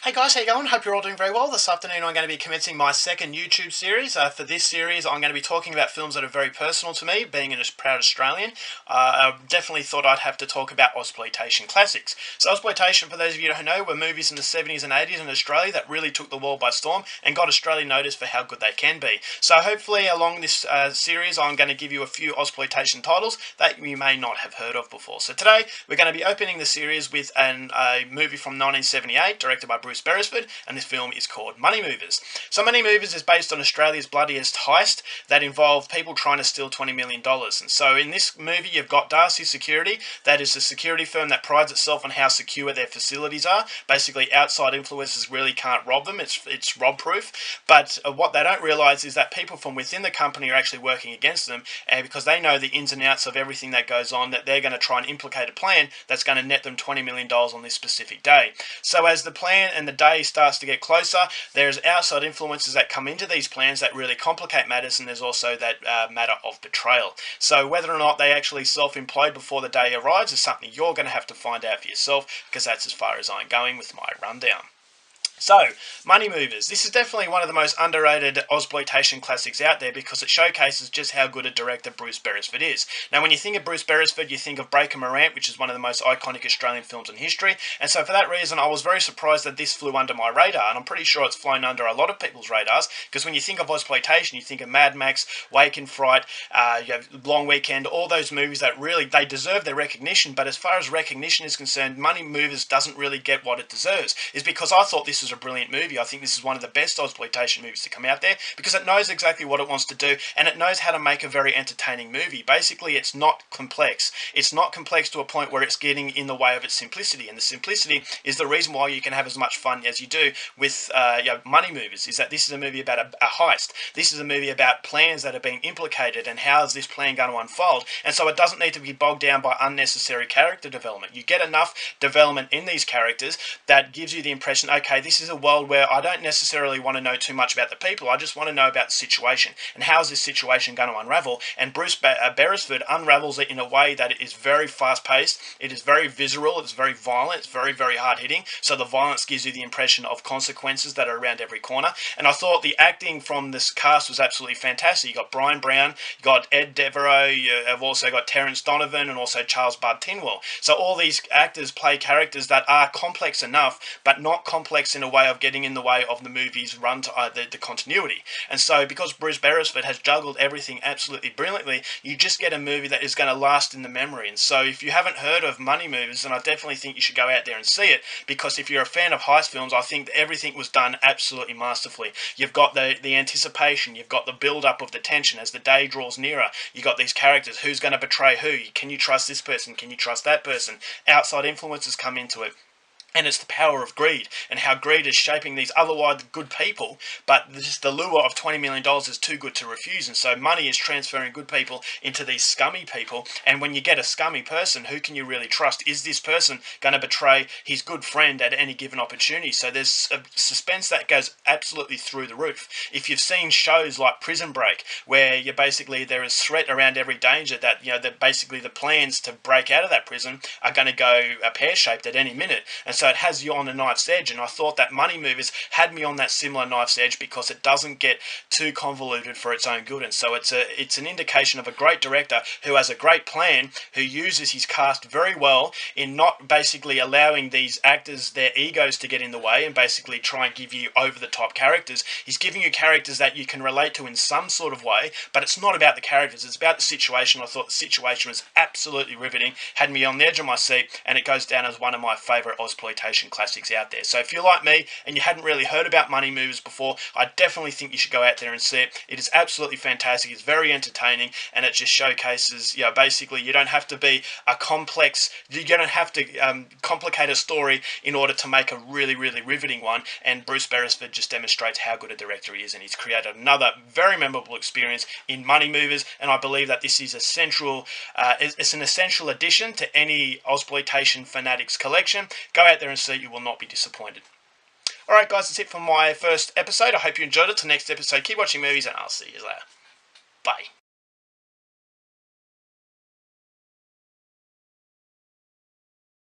Hey guys, how you going? Hope you're all doing very well. This afternoon I'm going to be commencing my second YouTube series. For this series I'm going to be talking about films that are very personal to me, being a proud Australian. I definitely thought I'd have to talk about Ozploitation classics. So Ozploitation, for those of you who know, were movies in the 70s and 80s in Australia that really took the world by storm and got Australia noticed for how good they can be. So hopefully along this series I'm going to give you a few Ozploitation titles that you may not have heard of before. So today we're going to be opening the series with a movie from 1978 directed by Bruce Beresford, and this film is called Money Movers. So Money Movers is based on Australia's bloodiest heist that involved people trying to steal $20 million. And so in this movie you've got Darcy Security, that is a security firm that prides itself on how secure their facilities are. Basically outside influences really can't rob them, it's rob proof. But what they don't realise is that people from within the company are actually working against them, because they know the ins and outs of everything that goes on, that they're going to try and implicate a plan that's going to net them $20 million on this specific day. So as the plan and the day starts to get closer, there's outside influences that come into these plans that really complicate matters, and there's also that matter of betrayal. So whether or not they actually self-implode before the day arrives is something you're going to have to find out for yourself, because that's as far as I'm going with my rundown. So, Money Movers. This is definitely one of the most underrated Ozploitation classics out there because it showcases just how good a director Bruce Beresford is. Now, when you think of Bruce Beresford, you think of Breaker Morant, which is one of the most iconic Australian films in history, and so for that reason, I was very surprised that this flew under my radar, and I'm pretty sure it's flown under a lot of people's radars, because when you think of Ozploitation, you think of Mad Max, Wake in Fright, you have Long Weekend, all those movies that really, they deserve their recognition, but as far as recognition is concerned, Money Movers doesn't really get what it deserves, is because I thought this was a brilliant movie. I think this is one of the best Ozploitation movies to come out there because it knows exactly what it wants to do, and it knows how to make a very entertaining movie. Basically, it's not complex. It's not complex to a point where it's getting in the way of its simplicity, and the simplicity is the reason why you can have as much fun as you do with Money Movers, is that this is a movie about a heist. This is a movie about plans that are being implicated and how is this plan going to unfold, and so it doesn't need to be bogged down by unnecessary character development. You get enough development in these characters that gives you the impression, okay, this is a world where I don't necessarily want to know too much about the people, I just want to know about the situation, and how is this situation going to unravel, and Bruce Beresford unravels it in a way that it is very fast paced, it is very visceral, it's very violent, it's very, very hard hitting, so the violence gives you the impression of consequences that are around every corner, and I thought the acting from this cast was absolutely fantastic. You got Brian Brown, you got Ed Devereaux, you have also got Terence Donovan, and also Charles Bud Tinwell. So all these actors play characters that are complex enough, but not complex in a way of getting in the way of the movie's run to the continuity. And so because Bruce Beresford has juggled everything absolutely brilliantly, you just get a movie that is going to last in the memory. And so if you haven't heard of Money Movers, then I definitely think you should go out there and see it, because if you're a fan of heist films, I think everything was done absolutely masterfully. You've got the anticipation, you've got the build-up of the tension as the day draws nearer, you've got these characters, who's going to betray who, can you trust this person, can you trust that person, outside influences come into it. And it's the power of greed, and how greed is shaping these otherwise good people, but just the lure of $20 million is too good to refuse, and so money is transferring good people into these scummy people, and when you get a scummy person, who can you really trust? Is this person going to betray his good friend at any given opportunity? So there's a suspense that goes absolutely through the roof. If you've seen shows like Prison Break, where you basically there is threat around every danger that, that basically the plans to break out of that prison are going to go pear-shaped at any minute, and so it has you on a knife's edge, and I thought that Money Movers had me on that similar knife's edge because it doesn't get too convoluted for its own good, and so it's an indication of a great director who has a great plan, who uses his cast very well in not basically allowing these actors their egos to get in the way and basically try and give you over-the-top characters. He's giving you characters that you can relate to in some sort of way, but it's not about the characters, it's about the situation. I thought the situation was absolutely riveting, had me on the edge of my seat, and it goes down as one of my favourite Ozploitation classics out there. So if you're like me and you hadn't really heard about Money Movers before, I definitely think you should go out there and see it. It is absolutely fantastic, it's very entertaining, and it just showcases, basically you don't have to be a complex, you don't have to complicate a story in order to make a really, really riveting one, and Bruce Beresford just demonstrates how good a director he is, and he's created another very memorable experience in Money Movers, and I believe that this is it's an essential addition to any Ozploitation fanatics collection. Go out there and see, you will not be disappointed. Alright guys, that's it for my first episode. I hope you enjoyed it. Till next episode, keep watching movies, and I'll see you later. Bye.